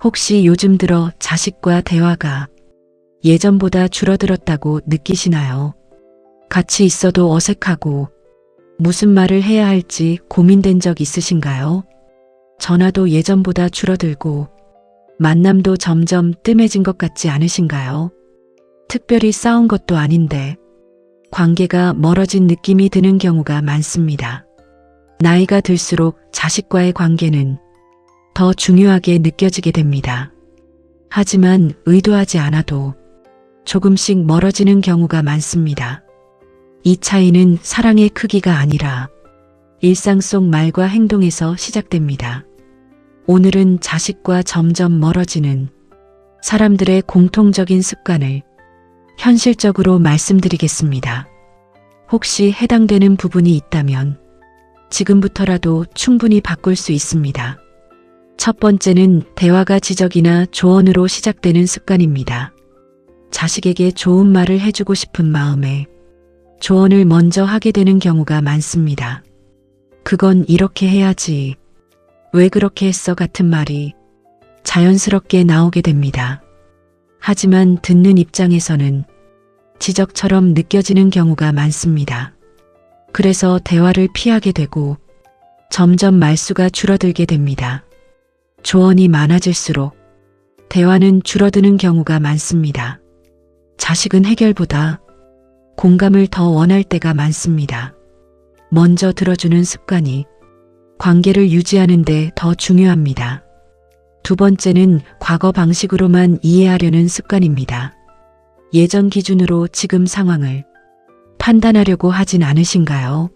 혹시 요즘 들어 자식과 대화가 예전보다 줄어들었다고 느끼시나요? 같이 있어도 어색하고 무슨 말을 해야 할지 고민된 적 있으신가요? 전화도 예전보다 줄어들고 만남도 점점 뜸해진 것 같지 않으신가요? 특별히 싸운 것도 아닌데 관계가 멀어진 느낌이 드는 경우가 많습니다. 나이가 들수록 자식과의 관계는 더 중요하게 느껴지게 됩니다. 하지만 의도하지 않아도 조금씩 멀어지는 경우가 많습니다. 이 차이는 사랑의 크기가 아니라 일상 속 말과 행동에서 시작됩니다. 오늘은 자식과 점점 멀어지는 사람들의 공통적인 습관을 현실적으로 말씀드리겠습니다. 혹시 해당되는 부분이 있다면 지금부터라도 충분히 바꿀 수 있습니다. 첫 번째는 대화가 지적이나 조언으로 시작되는 습관입니다. 자식에게 좋은 말을 해주고 싶은 마음에 조언을 먼저 하게 되는 경우가 많습니다. 그건 이렇게 해야지, 왜 그렇게 했어 같은 말이 자연스럽게 나오게 됩니다. 하지만 듣는 입장에서는 지적처럼 느껴지는 경우가 많습니다. 그래서 대화를 피하게 되고 점점 말수가 줄어들게 됩니다. 조언이 많아질수록 대화는 줄어드는 경우가 많습니다. 자식은 해결보다 공감을 더 원할 때가 많습니다. 먼저 들어주는 습관이 관계를 유지하는 데 더 중요합니다. 두 번째는 과거 방식으로만 이해하려는 습관입니다. 예전 기준으로 지금 상황을 판단하려고 하진 않으신가요?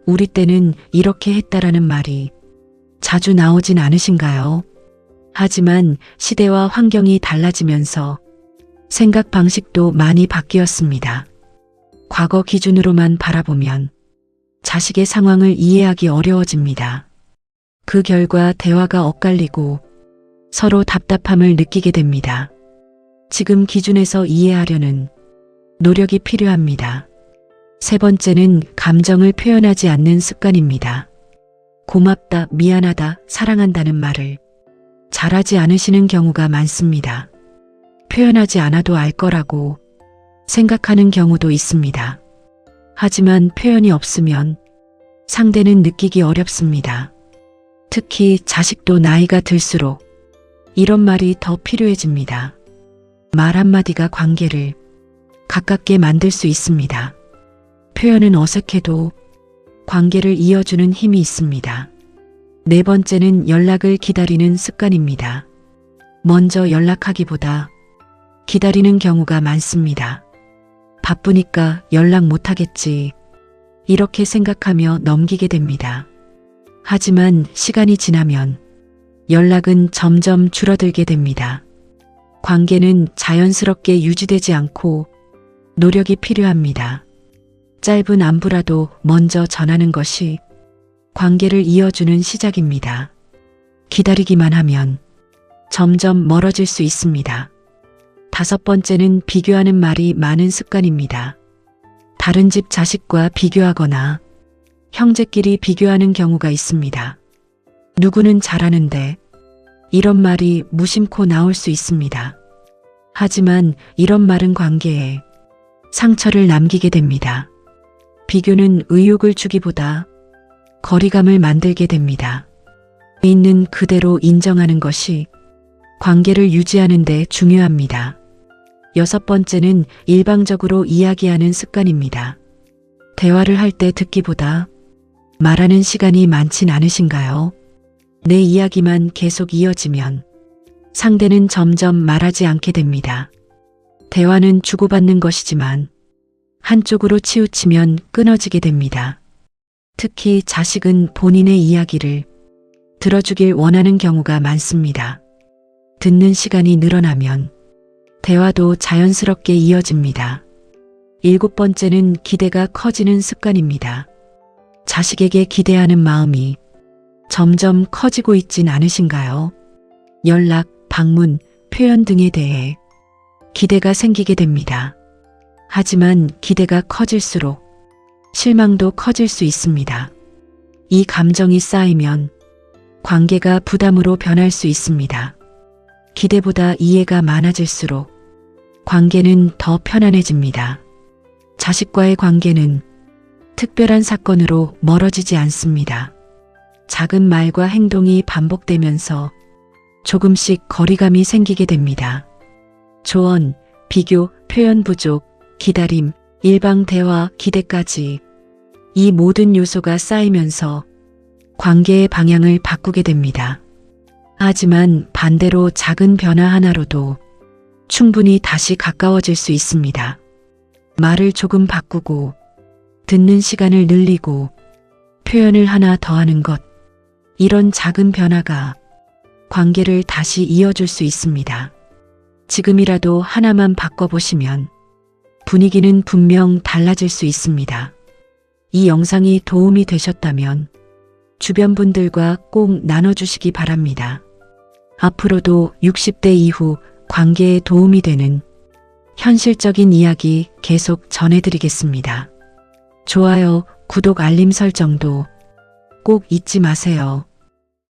우리 때는 이렇게 했다라는 말이 자주 나오진 않으신가요? 하지만 시대와 환경이 달라지면서 생각 방식도 많이 바뀌었습니다. 과거 기준으로만 바라보면 자식의 상황을 이해하기 어려워집니다. 그 결과 대화가 엇갈리고 서로 답답함을 느끼게 됩니다. 지금 기준에서 이해하려는 노력이 필요합니다. 세 번째는 감정을 표현하지 않는 습관입니다. 고맙다, 미안하다, 사랑한다는 말을 잘하지 않으시는 경우가 많습니다. 표현하지 않아도 알 거라고 생각하는 경우도 있습니다. 하지만 표현이 없으면 상대는 느끼기 어렵습니다. 특히 자식도 나이가 들수록 이런 말이 더 필요해집니다. 말 한마디가 관계를 가깝게 만들 수 있습니다. 표현은 어색해도 관계를 이어주는 힘이 있습니다. 네 번째는 연락을 기다리는 습관입니다. 먼저 연락하기보다 기다리는 경우가 많습니다. 바쁘니까 연락 못하겠지, 이렇게 생각하며 넘기게 됩니다. 하지만 시간이 지나면 연락은 점점 줄어들게 됩니다. 관계는 자연스럽게 유지되지 않고 노력이 필요합니다. 짧은 안부라도 먼저 전하는 것이 관계를 이어주는 시작입니다. 기다리기만 하면 점점 멀어질 수 있습니다. 다섯 번째는 비교하는 말이 많은 습관입니다. 다른 집 자식과 비교하거나 형제끼리 비교하는 경우가 있습니다. 누구는 잘하는데 이런 말이 무심코 나올 수 있습니다. 하지만 이런 말은 관계에 상처를 남기게 됩니다. 비교는 의욕을 주기보다 거리감을 만들게 됩니다. 있는 그대로 인정하는 것이 관계를 유지하는 데 중요합니다. 여섯 번째는 일방적으로 이야기하는 습관입니다. 대화를 할 때 듣기보다 말하는 시간이 많진 않으신가요? 내 이야기만 계속 이어지면 상대는 점점 말하지 않게 됩니다. 대화는 주고받는 것이지만 한쪽으로 치우치면 끊어지게 됩니다. 특히 자식은 본인의 이야기를 들어주길 원하는 경우가 많습니다. 듣는 시간이 늘어나면 대화도 자연스럽게 이어집니다. 일곱 번째는 기대가 커지는 습관입니다. 자식에게 기대하는 마음이 점점 커지고 있진 않으신가요? 연락, 방문, 표현 등에 대해 기대가 생기게 됩니다. 하지만 기대가 커질수록 실망도 커질 수 있습니다. 이 감정이 쌓이면 관계가 부담으로 변할 수 있습니다. 기대보다 이해가 많아질수록 관계는 더 편안해집니다. 자식과의 관계는 특별한 사건으로 멀어지지 않습니다. 작은 말과 행동이 반복되면서 조금씩 거리감이 생기게 됩니다. 조언, 비교, 표현 부족, 기다림, 일방 대화, 기대까지 이 모든 요소가 쌓이면서 관계의 방향을 바꾸게 됩니다. 하지만 반대로 작은 변화 하나로도 충분히 다시 가까워질 수 있습니다. 말을 조금 바꾸고 듣는 시간을 늘리고 표현을 하나 더하는 것. 이런 작은 변화가 관계를 다시 이어줄 수 있습니다. 지금이라도 하나만 바꿔보시면 분위기는 분명 달라질 수 있습니다. 이 영상이 도움이 되셨다면 주변 분들과 꼭 나눠주시기 바랍니다. 앞으로도 60대 이후 관계에 도움이 되는 현실적인 이야기 계속 전해드리겠습니다. 좋아요, 구독, 알림 설정도 꼭 잊지 마세요.